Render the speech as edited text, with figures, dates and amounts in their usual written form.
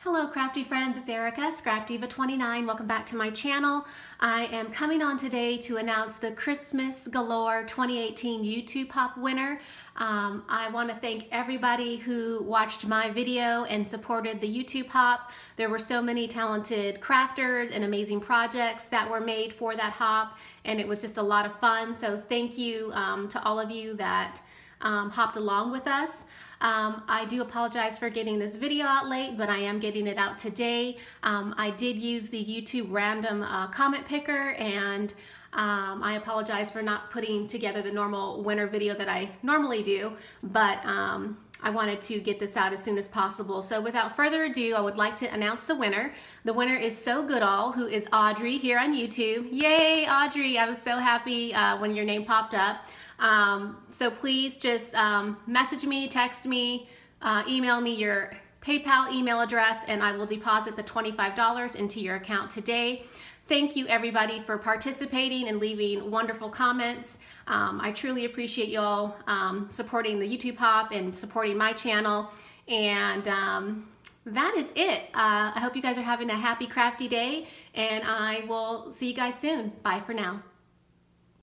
Hello crafty friends, it's Erica, Scrapdiva29. Welcome back to my channel. I am coming on today to announce the Christmas Galore 2018 YouTube Pop winner. I want to thank everybody who watched my video and supported the YouTube Hop. There were so many talented crafters and amazing projects that were made for that hop, and it was just a lot of fun. So thank you to all of you that hopped along with us. I do apologize for getting this video out late, but I am getting it out today. I did use the YouTube random comment picker, and I apologize for not putting together the normal winner video that I normally do, but I wanted to get this out as soon as possible. So without further ado, I would like to announce the winner. The winner is So Goodall, who is Audrey here on YouTube. Yay, Audrey! I was so happy when your name popped up. So please just message me, text me, email me your PayPal email address, and I will deposit the $25 into your account today. Thank you everybody for participating and leaving wonderful comments. I truly appreciate y'all supporting the YouTube Hop and supporting my channel. And that is it. I hope you guys are having a happy crafty day, and I will see you guys soon. Bye for now.